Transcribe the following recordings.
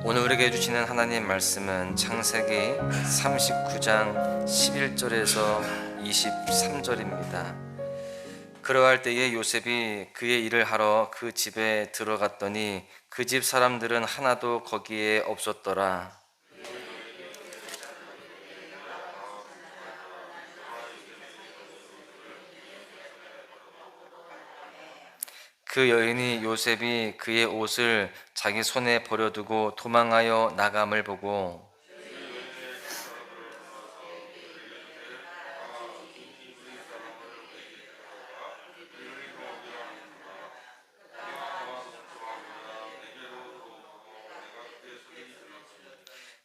오늘 우리에게 주시는 하나님 말씀은 창세기 39장 11절에서 23절입니다. 그러할 때에 요셉이 그의 일을 하러 그 집에 들어갔더니 그 집 사람들은 하나도 거기에 없었더라. 그 여인이 요셉이 그의 옷을 자기 손에 버려두고 도망하여 나감을 보고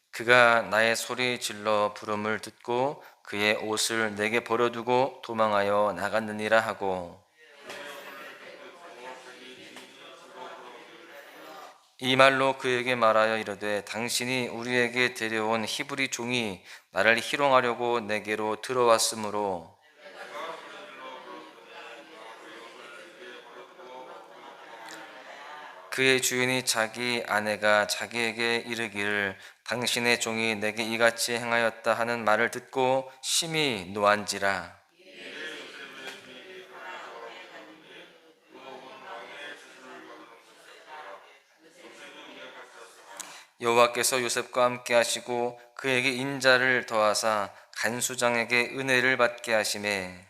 그가 나의 소리 질러 부름을 듣고 그의 옷을 내게 버려두고 도망하여 나갔느니라 하고, 이 말로 그에게 말하여 이르되 당신이 우리에게 데려온 히브리 종이 나를 희롱하려고 내게로 들어왔으므로 그의 주인이 자기 아내가 자기에게 이르기를 당신의 종이 내게 이같이 행하였다 하는 말을 듣고 심히 노한지라. 여호와께서 요셉과 함께 하시고 그에게 인자를 더하사 간수장에게 은혜를 받게 하시매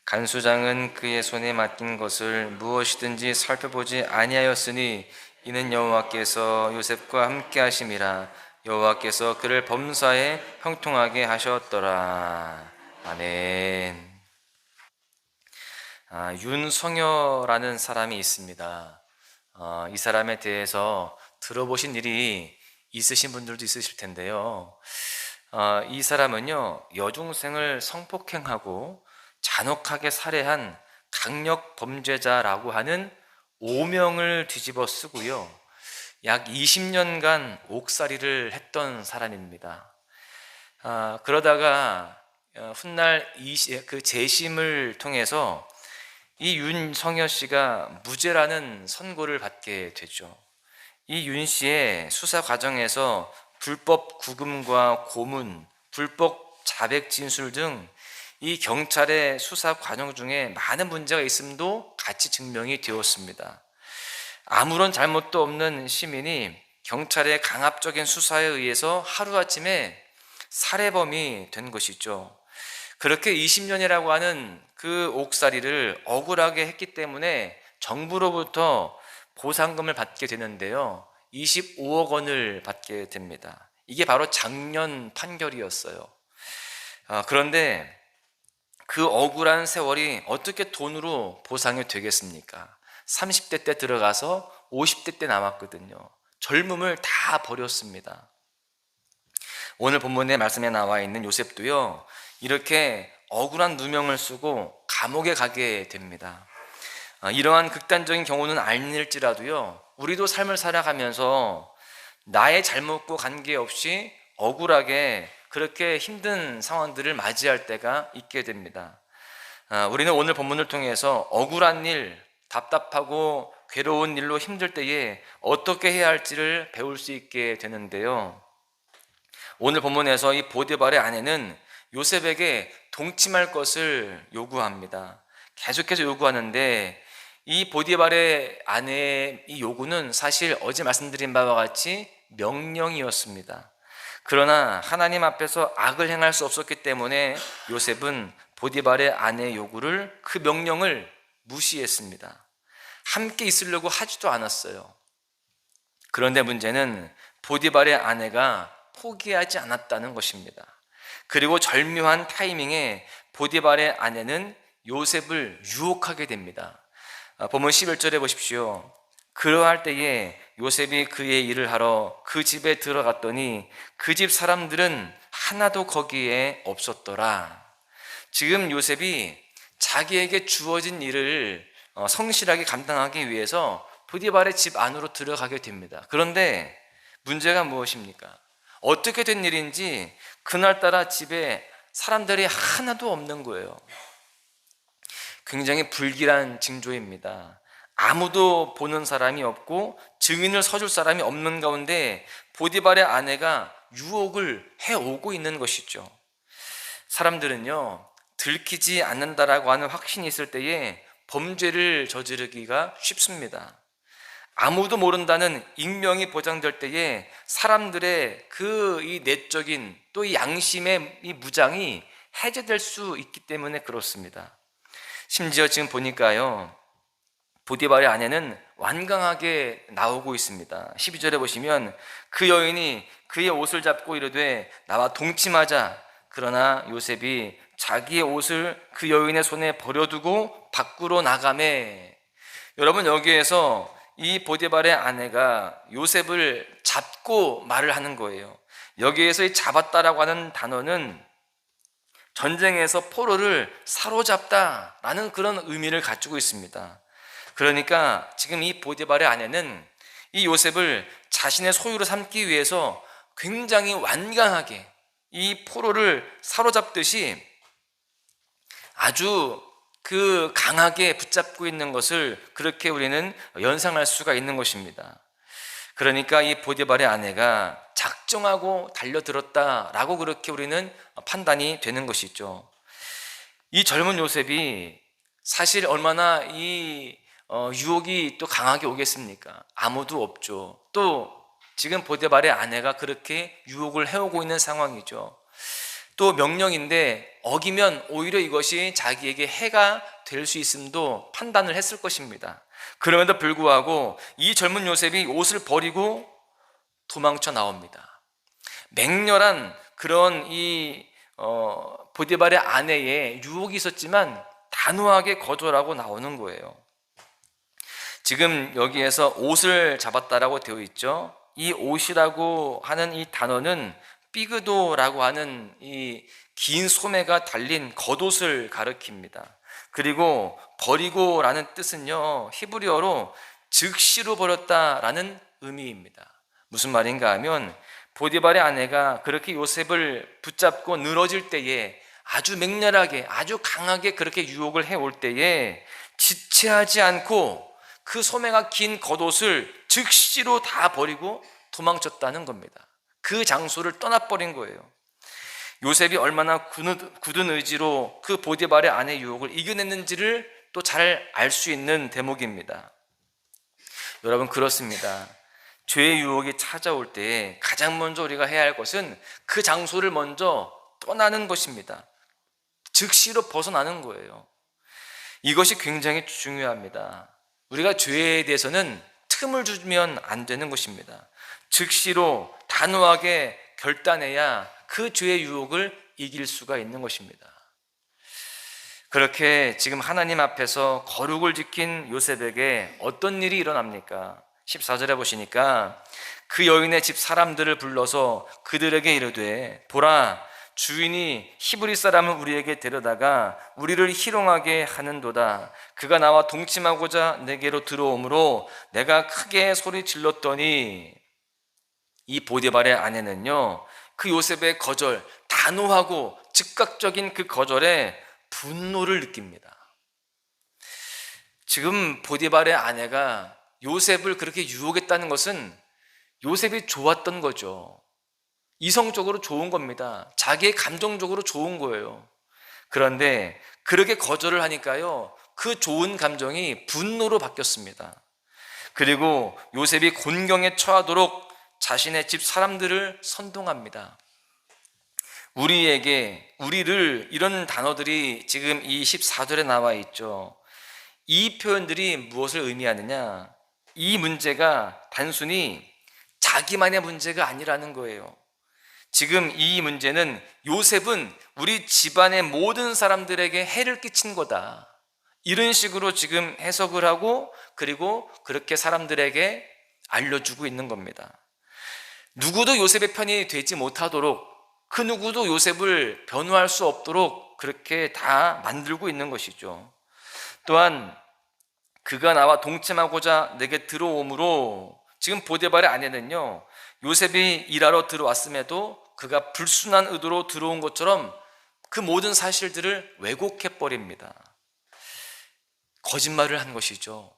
간수장은 그의 손에 맡긴 것을 무엇이든지 살펴보지 아니하였으니 이는 여호와께서 요셉과 함께 하심이라. 여호와께서 그를 범사에 형통하게 하셨더라. 아멘. 윤성여라는 사람이 있습니다. 이 사람에 대해서 들어보신 일이 있으신 분들도 있으실 텐데요. 이 사람은요, 여중생을 성폭행하고 잔혹하게 살해한 강력 범죄자라고 하는 오명을 뒤집어 쓰고요, 약 20년간 옥살이를 했던 사람입니다. 그러다가 훗날 그 재심을 통해서 이 윤성여 씨가 무죄라는 선고를 받게 되죠. 이 윤 씨의 수사 과정에서 불법 구금과 고문, 불법 자백 진술 등 이 경찰의 수사 과정 중에 많은 문제가 있음도 같이 증명이 되었습니다. 아무런 잘못도 없는 시민이 경찰의 강압적인 수사에 의해서 하루아침에 살해범이 된 것이죠. 그렇게 20년이라고 하는 그 옥살이를 억울하게 했기 때문에 정부로부터 보상금을 받게 되는데요, 25억 원을 받게 됩니다. 이게 바로 작년 판결이었어요. 그런데 그 억울한 세월이 어떻게 돈으로 보상이 되겠습니까? 30대 때 들어가서 50대 때 남았거든요. 젊음을 다 버렸습니다. 오늘 본문의 말씀에 나와 있는 요셉도요, 이렇게 억울한 누명을 쓰고 감옥에 가게 됩니다. 이러한 극단적인 경우는 아닐지라도요, 우리도 삶을 살아가면서 나의 잘못과 관계없이 억울하게 그렇게 힘든 상황들을 맞이할 때가 있게 됩니다. 우리는 오늘 본문을 통해서 억울한 일, 답답하고 괴로운 일로 힘들 때에 어떻게 해야 할지를 배울 수 있게 되는데요, 오늘 본문에서 이 보디발의 아내는 요셉에게 동침할 것을 요구합니다. 계속해서 요구하는데, 이 보디발의 아내의 이 요구는 사실 어제 말씀드린 바와 같이 명령이었습니다. 그러나 하나님 앞에서 악을 행할 수 없었기 때문에 요셉은 보디발의 아내의 요구를, 그 명령을 무시했습니다. 함께 있으려고 하지도 않았어요. 그런데 문제는 보디발의 아내가 포기하지 않았다는 것입니다. 그리고 절묘한 타이밍에 보디발의 아내는 요셉을 유혹하게 됩니다. 본문 11절에 보십시오. 그러할 때에 요셉이 그의 일을 하러 그 집에 들어갔더니 그 집 사람들은 하나도 거기에 없었더라. 지금 요셉이 자기에게 주어진 일을 성실하게 감당하기 위해서 보디발의 집 안으로 들어가게 됩니다. 그런데 문제가 무엇입니까? 어떻게 된 일인지 그날따라 집에 사람들이 하나도 없는 거예요. 굉장히 불길한 징조입니다. 아무도 보는 사람이 없고 증인을 서줄 사람이 없는 가운데 보디발의 아내가 유혹을 해오고 있는 것이죠. 사람들은요, 들키지 않는다라고 하는 확신이 있을 때에 범죄를 저지르기가 쉽습니다. 아무도 모른다는 익명이 보장될 때에 사람들의 이 내적인 또 이 양심의 이 무장이 해제될 수 있기 때문에 그렇습니다. 심지어 지금 보니까요, 보디발의 아내는 완강하게 나오고 있습니다. 12절에 보시면 그 여인이 그의 옷을 잡고 이르되 나와 동침하자. 그러나 요셉이 자기의 옷을 그 여인의 손에 버려두고 밖으로 나가매. 여러분, 여기에서 이 보디발의 아내가 요셉을 잡고 말을 하는 거예요. 여기에서 이 잡았다라고 하는 단어는 전쟁에서 포로를 사로잡다라는 그런 의미를 가지고 있습니다. 그러니까 지금 이 보디발의 아내는 이 요셉을 자신의 소유로 삼기 위해서 굉장히 완강하게 이 포로를 사로잡듯이 아주 강하게 붙잡고 있는 것을 그렇게 우리는 연상할 수가 있는 것입니다. 그러니까 이 보디발의 아내가 작정하고 달려들었다라고 그렇게 우리는 판단이 되는 것이죠. 이 젊은 요셉이 사실 얼마나 유혹이 또 강하게 오겠습니까? 아무도 없죠. 또 지금 보디발의 아내가 그렇게 유혹을 해오고 있는 상황이죠. 또 명령인데 어기면 오히려 이것이 자기에게 해가 될 수 있음도 판단을 했을 것입니다. 그럼에도 불구하고 이 젊은 요셉이 옷을 버리고 도망쳐 나옵니다. 맹렬한 그런 보디발의 아내의 유혹이 있었지만 단호하게 거절하고 나오는 거예요. 지금 여기에서 옷을 잡았다라고 되어 있죠. 이 옷이라고 하는 이 단어는 삐그도라고 하는 이 긴 소매가 달린 겉옷을 가리킵니다. 그리고 버리고라는 뜻은요, 히브리어로 즉시로 버렸다라는 의미입니다. 무슨 말인가 하면 보디발의 아내가 그렇게 요셉을 붙잡고 늘어질 때에 아주 맹렬하게 아주 강하게 그렇게 유혹을 해올 때에 지체하지 않고 그 소매가 긴 겉옷을 즉시로 다 버리고 도망쳤다는 겁니다. 그 장소를 떠나버린 거예요. 요셉이 얼마나 굳은 의지로 그 보디발의 아내의 유혹을 이겨냈는지를 또 잘 알 수 있는 대목입니다. 여러분, 그렇습니다. 죄의 유혹이 찾아올 때 가장 먼저 우리가 해야 할 것은 그 장소를 먼저 떠나는 것입니다. 즉시로 벗어나는 거예요. 이것이 굉장히 중요합니다. 우리가 죄에 대해서는 틈을 주면 안 되는 것입니다. 즉시로 단호하게 결단해야 그 죄의 유혹을 이길 수가 있는 것입니다. 그렇게 지금 하나님 앞에서 거룩을 지킨 요셉에게 어떤 일이 일어납니까? 14절에 보시니까 그 여인의 집 사람들을 불러서 그들에게 이르되 보라, 주인이 히브리 사람을 우리에게 데려다가 우리를 희롱하게 하는도다. 그가 나와 동침하고자 내게로 들어오므로 내가 크게 소리 질렀더니, 이 보디발의 아내는요, 그 요셉의 거절, 단호하고 즉각적인 그 거절에 분노를 느낍니다. 지금 보디발의 아내가 요셉을 그렇게 유혹했다는 것은 요셉이 좋았던 거죠. 이성적으로 좋은 겁니다. 자기의 감정적으로 좋은 거예요. 그런데 그렇게 거절을 하니까요, 그 좋은 감정이 분노로 바뀌었습니다. 그리고 요셉이 곤경에 처하도록 자신의 집 사람들을 선동합니다. 우리를, 이런 단어들이 지금 이 14절에 나와 있죠. 이 표현들이 무엇을 의미하느냐? 이 문제가 단순히 자기만의 문제가 아니라는 거예요. 지금 이 문제는 요셉은 우리 집안의 모든 사람들에게 해를 끼친 거다, 이런 식으로 지금 해석을 하고, 그리고 그렇게 사람들에게 알려주고 있는 겁니다. 누구도 요셉의 편이 되지 못하도록, 그 누구도 요셉을 변호할 수 없도록 그렇게 다 만들고 있는 것이죠. 또한 그가 나와 동침하고자 내게 들어오므로, 지금 보디발의 아내는요, 요셉이 일하러 들어왔음에도 그가 불순한 의도로 들어온 것처럼 그 모든 사실들을 왜곡해 버립니다. 거짓말을 한 것이죠.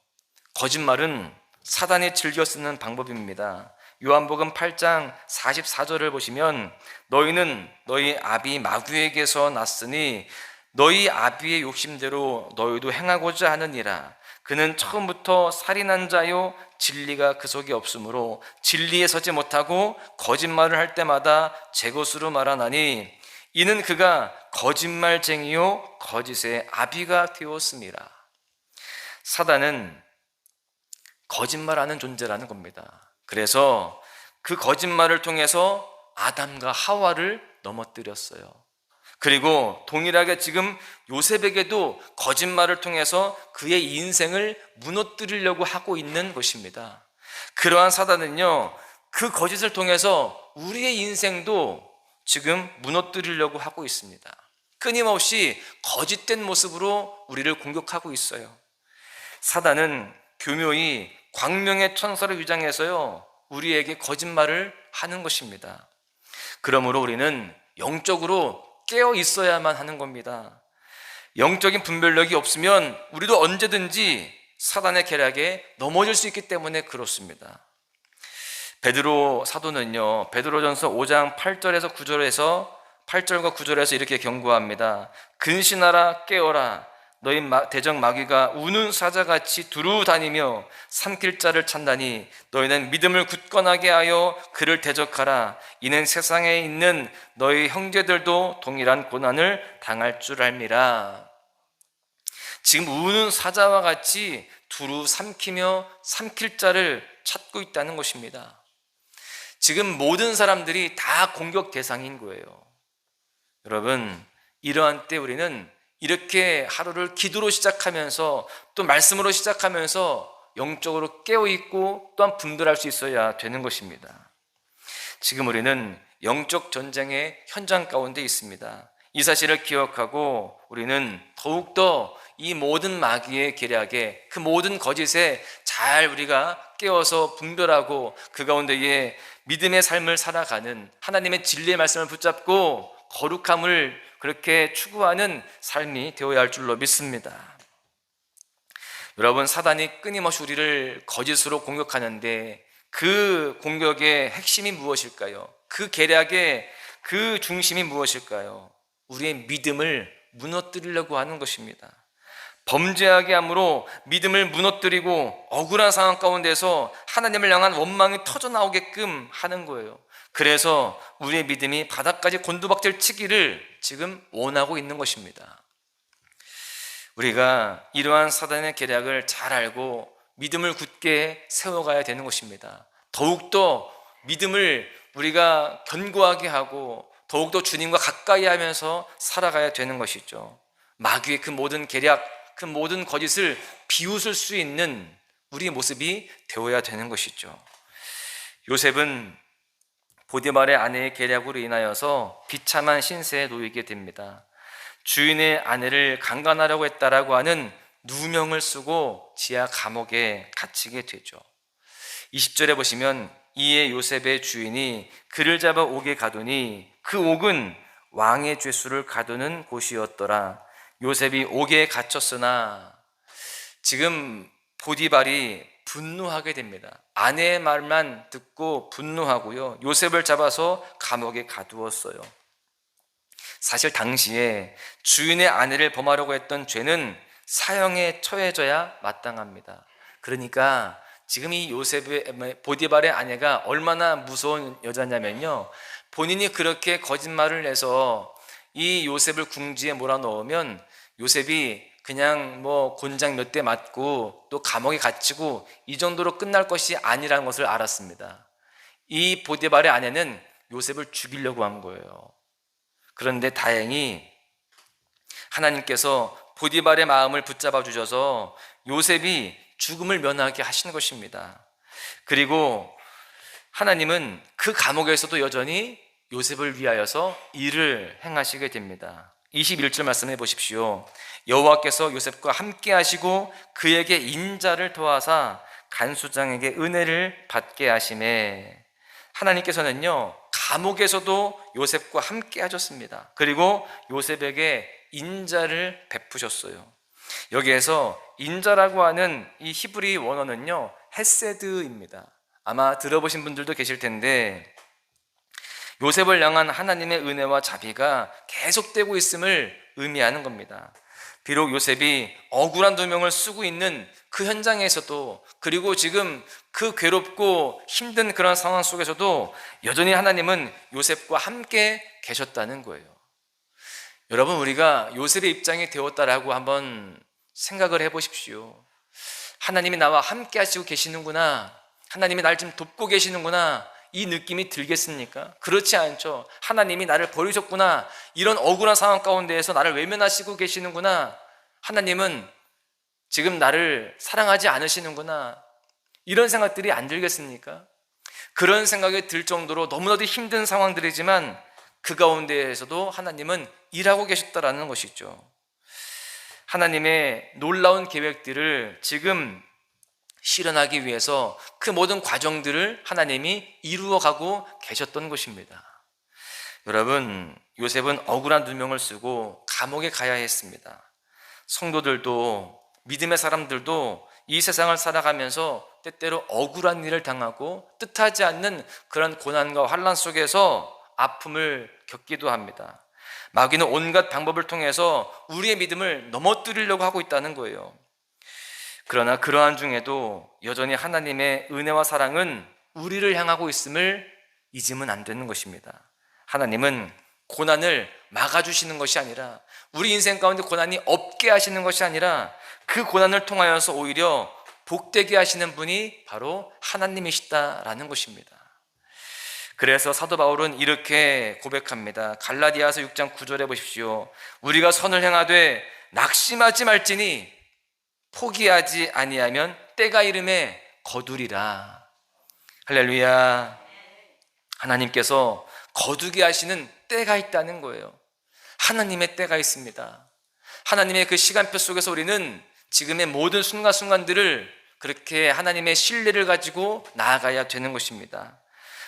거짓말은 사단이 즐겨 쓰는 방법입니다. 요한복음 8장 44절을 보시면 너희는 너희 아비 마귀에게서 났으니 너희 아비의 욕심대로 너희도 행하고자 하느니라. 그는 처음부터 살인한 자요 진리가 그 속에 없으므로 진리에 서지 못하고 거짓말을 할 때마다 제 것으로 말하나니 이는 그가 거짓말쟁이요 거짓의 아비가 되었습니다. 사단은 거짓말하는 존재라는 겁니다. 그래서 그 거짓말을 통해서 아담과 하와를 넘어뜨렸어요. 그리고 동일하게 지금 요셉에게도 거짓말을 통해서 그의 인생을 무너뜨리려고 하고 있는 것입니다. 그러한 사단은요, 그 거짓을 통해서 우리의 인생도 지금 무너뜨리려고 하고 있습니다. 끊임없이 거짓된 모습으로 우리를 공격하고 있어요. 사단은 교묘히 광명의 천사를 위장해서요, 우리에게 거짓말을 하는 것입니다. 그러므로 우리는 영적으로 깨어 있어야만 하는 겁니다. 영적인 분별력이 없으면 우리도 언제든지 사단의 계략에 넘어질 수 있기 때문에 그렇습니다. 베드로 사도는요, 베드로전서 5장 8절에서 9절에서 8절과 9절에서 이렇게 경고합니다. 근신하라, 깨어라. 너희 대적 마귀가 우는 사자같이 두루 다니며 삼킬 자를 찾나니 너희는 믿음을 굳건하게 하여 그를 대적하라. 이는 세상에 있는 너희 형제들도 동일한 고난을 당할 줄 알미라. 지금 우는 사자와 같이 두루 삼키며 삼킬 자를 찾고 있다는 것입니다. 지금 모든 사람들이 다 공격 대상인 거예요. 여러분, 이러한 때 우리는 이렇게 하루를 기도로 시작하면서 또 말씀으로 시작하면서 영적으로 깨어있고 또한 분별할 수 있어야 되는 것입니다. 지금 우리는 영적 전쟁의 현장 가운데 있습니다. 이 사실을 기억하고 우리는 더욱더 이 모든 마귀의 계략에, 그 모든 거짓에 잘 우리가 깨어서 분별하고 그 가운데에 믿음의 삶을 살아가는, 하나님의 진리의 말씀을 붙잡고 거룩함을 그렇게 추구하는 삶이 되어야 할 줄로 믿습니다. 여러분, 사단이 끊임없이 우리를 거짓으로 공격하는데 그 공격의 핵심이 무엇일까요? 그 계략의 그 중심이 무엇일까요? 우리의 믿음을 무너뜨리려고 하는 것입니다. 범죄하게 함으로 믿음을 무너뜨리고 억울한 상황 가운데서 하나님을 향한 원망이 터져나오게끔 하는 거예요. 그래서 우리의 믿음이 바닥까지 곤두박질 치기를 지금 원하고 있는 것입니다. 우리가 이러한 사단의 계략을 잘 알고 믿음을 굳게 세워가야 되는 것입니다. 더욱더 믿음을 우리가 견고하게 하고 더욱더 주님과 가까이 하면서 살아가야 되는 것이죠. 마귀의 그 모든 계략, 그 모든 거짓을 비웃을 수 있는 우리의 모습이 되어야 되는 것이죠. 요셉은 보디발의 아내의 계략으로 인하여서 비참한 신세에 놓이게 됩니다. 주인의 아내를 강간하려고 했다라고 하는 누명을 쓰고 지하 감옥에 갇히게 되죠. 20절에 보시면 이에 요셉의 주인이 그를 잡아 옥에 가두니 그 옥은 왕의 죄수를 가두는 곳이었더라. 요셉이 옥에 갇혔으나 지금 보디발이 분노하게 됩니다. 아내의 말만 듣고 분노하고요, 요셉을 잡아서 감옥에 가두었어요. 사실 당시에 주인의 아내를 범하려고 했던 죄는 사형에 처해져야 마땅합니다. 그러니까 지금 이 요셉의 보디발의 아내가 얼마나 무서운 여자냐면요, 본인이 그렇게 거짓말을 해서 이 요셉을 궁지에 몰아넣으면 요셉이 그냥 뭐 곤장 몇 대 맞고 또 감옥에 갇히고 이 정도로 끝날 것이 아니라는 것을 알았습니다. 이 보디발의 아내는 요셉을 죽이려고 한 거예요. 그런데 다행히 하나님께서 보디발의 마음을 붙잡아 주셔서 요셉이 죽음을 면하게 하신 것입니다. 그리고 하나님은 그 감옥에서도 여전히 요셉을 위하여서 일을 행하시게 됩니다. 21절 말씀해 보십시오. 여호와께서 요셉과 함께 하시고 그에게 인자를 더하사 간수장에게 은혜를 받게 하시매. 하나님께서는요, 감옥에서도 요셉과 함께 하셨습니다. 그리고 요셉에게 인자를 베푸셨어요. 여기에서 인자라고 하는 이 히브리 원어는요, 헤세드입니다. 아마 들어보신 분들도 계실 텐데, 요셉을 향한 하나님의 은혜와 자비가 계속되고 있음을 의미하는 겁니다. 비록 요셉이 억울한 누명을 쓰고 있는 그 현장에서도, 그리고 지금 그 괴롭고 힘든 그런 상황 속에서도 여전히 하나님은 요셉과 함께 계셨다는 거예요. 여러분, 우리가 요셉의 입장이 되었다라고 한번 생각을 해보십시오. 하나님이 나와 함께 하시고 계시는구나, 하나님이 나를 지금 돕고 계시는구나, 이 느낌이 들겠습니까? 그렇지 않죠. 하나님이 나를 버리셨구나, 이런 억울한 상황 가운데에서 나를 외면하시고 계시는구나, 하나님은 지금 나를 사랑하지 않으시는구나, 이런 생각들이 안 들겠습니까? 그런 생각이 들 정도로 너무나도 힘든 상황들이지만 그 가운데에서도 하나님은 일하고 계셨다라는 것이죠. 하나님의 놀라운 계획들을 지금 실현하기 위해서 그 모든 과정들을 하나님이 이루어가고 계셨던 것입니다. 여러분, 요셉은 억울한 누명을 쓰고 감옥에 가야 했습니다. 성도들도, 믿음의 사람들도 이 세상을 살아가면서 때때로 억울한 일을 당하고 뜻하지 않는 그런 고난과 환난 속에서 아픔을 겪기도 합니다. 마귀는 온갖 방법을 통해서 우리의 믿음을 넘어뜨리려고 하고 있다는 거예요. 그러나 그러한 중에도 여전히 하나님의 은혜와 사랑은 우리를 향하고 있음을 잊으면 안 되는 것입니다. 하나님은 고난을 막아주시는 것이 아니라, 우리 인생 가운데 고난이 없게 하시는 것이 아니라, 그 고난을 통하여서 오히려 복되게 하시는 분이 바로 하나님이시다라는 것입니다. 그래서 사도 바울은 이렇게 고백합니다. 갈라디아서 6장 9절에 보십시오. 우리가 선을 행하되 낙심하지 말지니 포기하지 아니하면 때가 이름에 거두리라. 할렐루야. 하나님께서 거두게 하시는 때가 있다는 거예요. 하나님의 때가 있습니다. 하나님의 그 시간표 속에서 우리는 지금의 모든 순간순간들을 그렇게 하나님의 신뢰를 가지고 나아가야 되는 것입니다.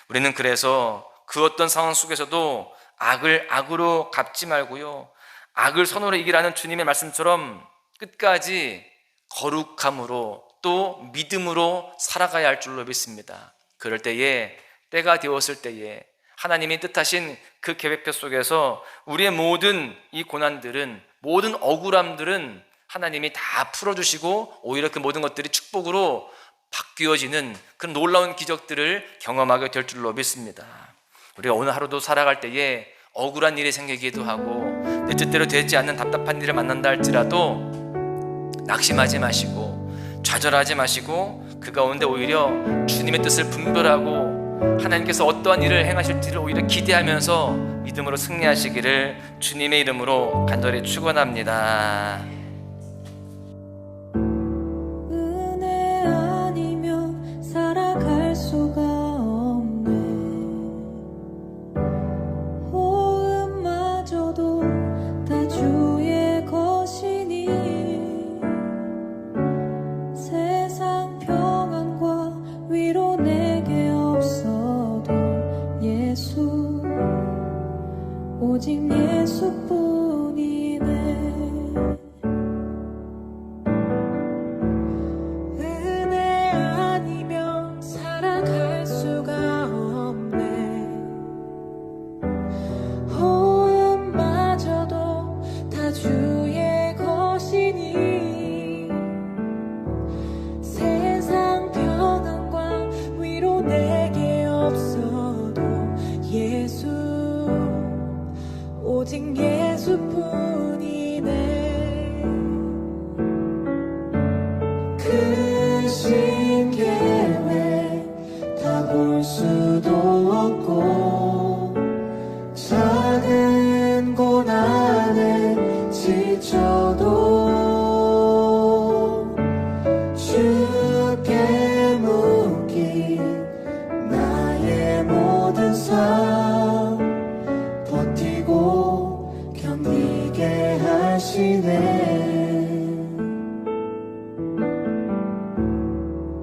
우리는 그래서 그 어떤 상황 속에서도 악을 악으로 갚지 말고요, 악을 선으로 이기라는 주님의 말씀처럼 끝까지 거룩함으로 또 믿음으로 살아가야 할 줄로 믿습니다. 그럴 때에, 때가 되었을 때에 하나님이 뜻하신 그 계획표 속에서 우리의 모든 이 고난들은, 모든 억울함들은 하나님이 다 풀어주시고 오히려 그 모든 것들이 축복으로 바뀌어지는 그런 놀라운 기적들을 경험하게 될 줄로 믿습니다. 우리가 오늘 하루도 살아갈 때에 억울한 일이 생기기도 하고 내 뜻대로 되지 않는 답답한 일을 만난다 할지라도 낙심하지 마시고 좌절하지 마시고 그 가운데 오히려 주님의 뜻을 분별하고 하나님께서 어떠한 일을 행하실지를 오히려 기대하면서 믿음으로 승리하시기를 주님의 이름으로 간절히 축원합니다. 오직 예수뿐이네. 은혜 아니면 살아갈 수가 없네. 호흡마저도 다 주의 것이니 세상 평안과 위로 내게 없어도 예수, 오직 예수뿐이네. 크신 계획 다 볼 수도 없고 작은 고난에 지쳐도 주께 묶인 나의 모든 삶 버티고 견디게 하시네.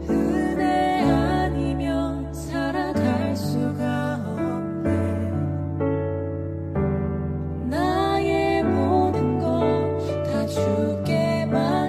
은혜 아니면 살아갈 수가 없네. 나의 모든 것 다 주께 맡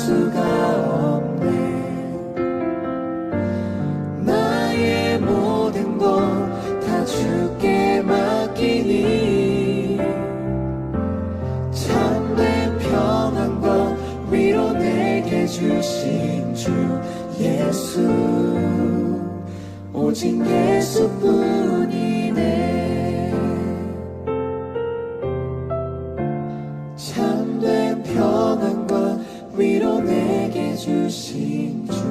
수가 없네. 나의 모든 것 다 주께 맡기니 참된 평안과 위로 내게 주신 주 예수, 오직 예수뿐이네. 참된 평안과 위로 내게 주신 주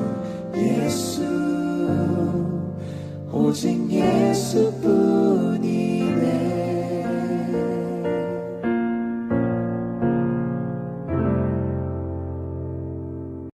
예수, 오직 예수뿐이네.